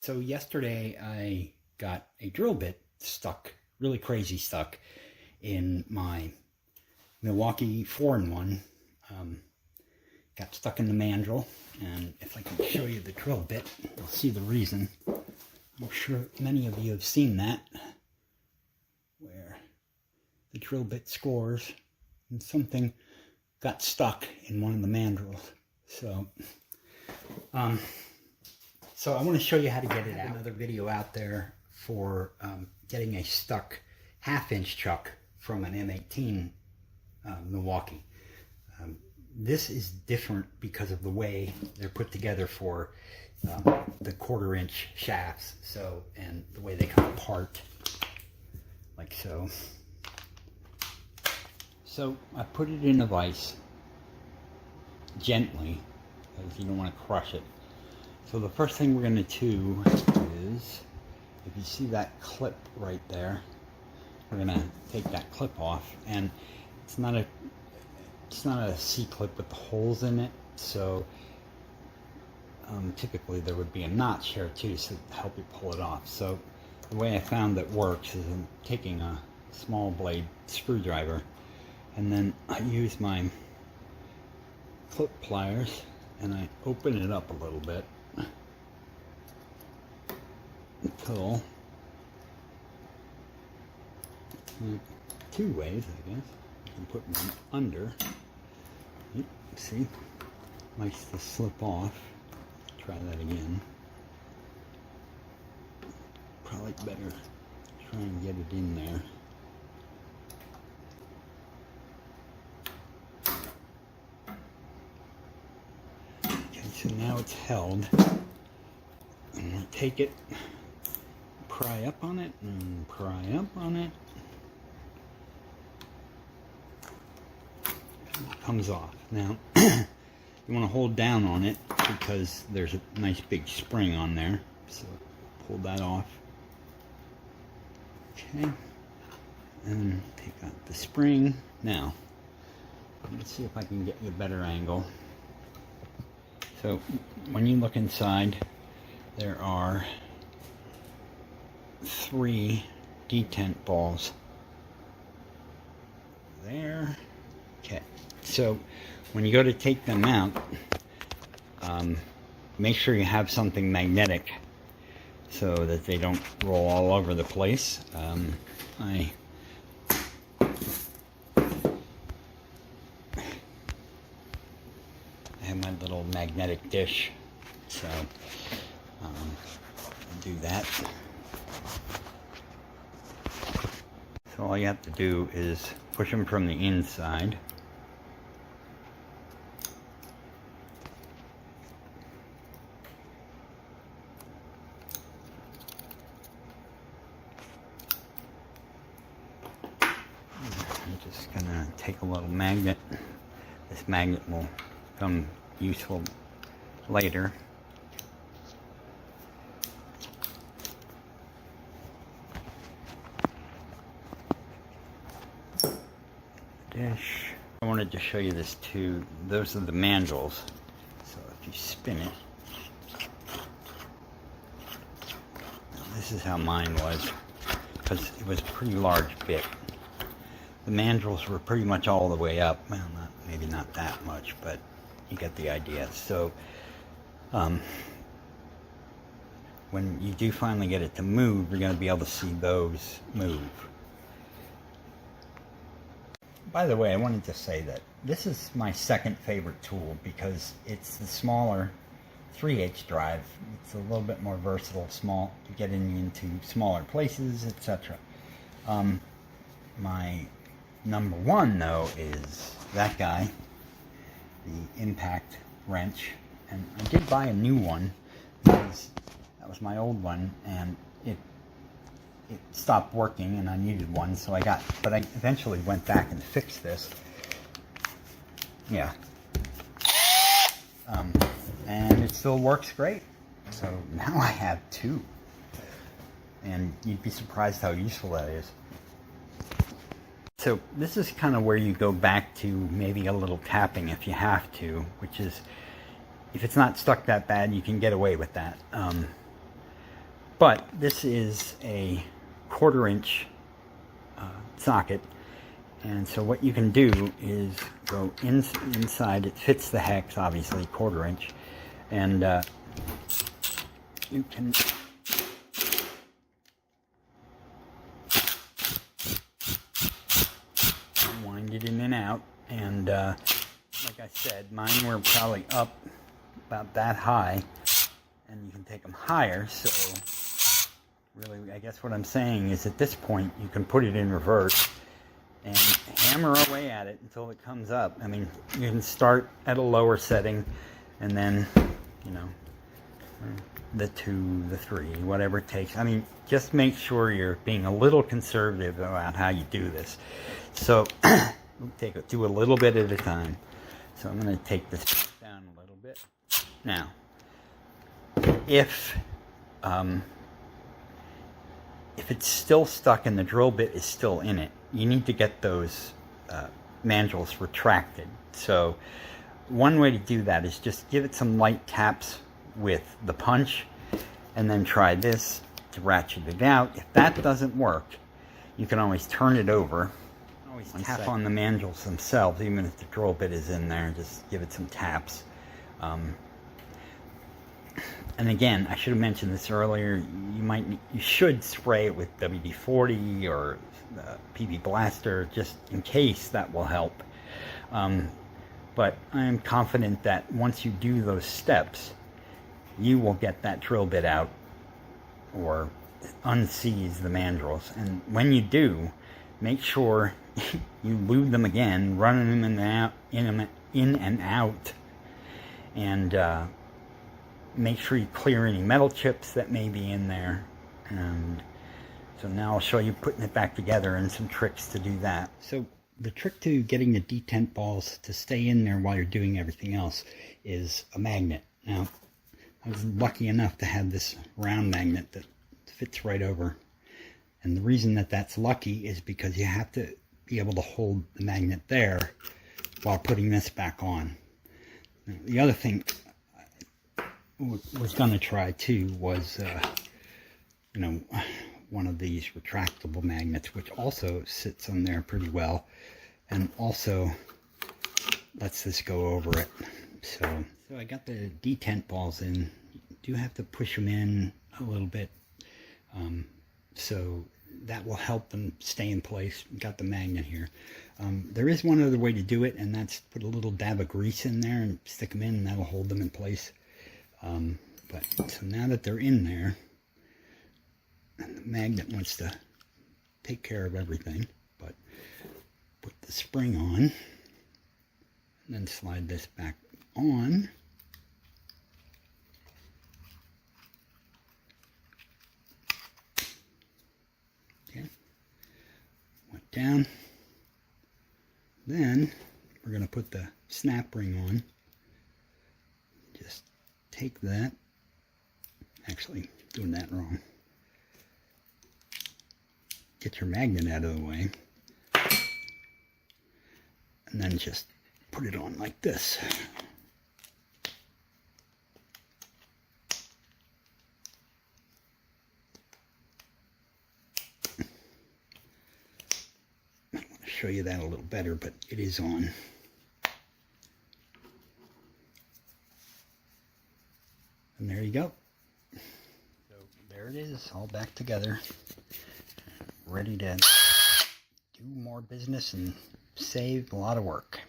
So yesterday I got a drill bit stuck, really crazy stuck, in my Milwaukee 4-in-1. Got stuck in the mandrel, and if I can show you the drill bit, you'll see the reason. I'm sure many of you have seen that, where the drill bit scores and something got stuck in one of the mandrels. So I want to show you how to get it out. Another video out there for getting a stuck 1/2-inch chuck from an M18 Milwaukee. This is different because of the way they're put together for the 1/4-inch shafts. So, and the way they come apart, like so. So I put it in a vise gently, because you don't want to crush it. So the first thing we're going to do is, if you see that clip right there, we're going to take that clip off, and it's not a C-clip with the holes in it, so typically there would be a notch here too, so to help you pull it off. So the way I found that works is I'm taking a small blade screwdriver, and then I use my clip pliers and I open it up a little bit until, two ways I guess. You can put one under. See, likes to slip off. Try that again. Probably better try and get it in there. Okay, so now it's held. I'm going to take it, pry up on it, and pry up on it. It comes off. Now, you want to hold down on it because there's a nice big spring on there. So, pull that off. Okay. And take out the spring. Now, let's see if I can get you a better angle. So, when you look inside, there are 3 detent balls. There. Okay. So, when you go to take them out, make sure you have something magnetic so that they don't roll all over the place. I have my little magnetic dish, so do that. So all you have to do is push them from the inside. I'm just gonna take a little magnet. This magnet will become useful later. Dish. I wanted to show you this too. Those are the mandrels. So if you spin it, this is how mine was, because it was a pretty large bit. The mandrels were pretty much all the way up. Well, maybe not that much, but you get the idea. So when you do finally get it to move, you're going to be able to see those move. By the way, I wanted to say that this is my second favorite tool because it's the smaller 3/8 drive. It's a little bit more versatile, small, to getting into smaller places, etc. My number one, though, is that guy, the impact wrench. And I did buy a new one because that was my old one, and it stopped working and I needed one, so but I eventually went back and fixed this. Yeah. And it still works great. So now I have 2. And you'd be surprised how useful that is. So this is kind of where you go back to maybe a little tapping if you have to, which is, if it's not stuck that bad, you can get away with that. But this is a 1/4 inch socket, and so what you can do is go inside. It fits the hex, obviously 1/4 inch, and you can wind it in and out. And like I said, mine were probably up about that high, and you can take them higher. So really, I guess what I'm saying is at this point you can put it in reverse and hammer away at it until it comes up. I mean, you can start at a lower setting and then, you know, the 2, the 3, whatever it takes. I mean, just make sure you're being a little conservative about how you do this. So do a little bit at a time. So I'm going to take this down a little bit. Now, if it's still stuck and the drill bit is still in it, you need to get those mandrels retracted. So one way to do that is just give it some light taps with the punch, and then try this to ratchet it out. If that doesn't work, you can always turn it over. Always tap on the mandrels themselves, even if the drill bit is in there. Just give it some taps. And again, I should have mentioned this earlier. You should spray it with WD-40 or PB Blaster, just in case. That will help. But I am confident that once you do those steps, you will get that drill bit out or unseize the mandrels. And when you do, make sure you lube them again, running them in and out, and make sure you clear any metal chips that may be in there. And so now I'll show you putting it back together and some tricks to do that. So the trick to getting the detent balls to stay in there while you're doing everything else is a magnet. Now, I was lucky enough to have this round magnet that fits right over. And the reason that that's lucky is because you have to be able to hold the magnet there while putting this back on. Now, the other thing I was going to try too was, you know, one of these retractable magnets, which also sits on there pretty well and also lets this go over it. So I got the detent balls in. You do have to push them in a little bit, so that will help them stay in place. Got the magnet here. There is one other way to do it, and that's put a little dab of grease in there and stick them in, and that'll hold them in place. But so now that they're in there, and the magnet wants to take care of everything, but put the spring on, and then slide this back on. Okay, went down. Then we're going to put the snap ring on. Just take that. Actually, doing that wrong. Get your magnet out of the way. And then just put it on like this. I want to show you that a little better, but it is on. And there you go. So there it is, all back together. Ready to do more business and save a lot of work.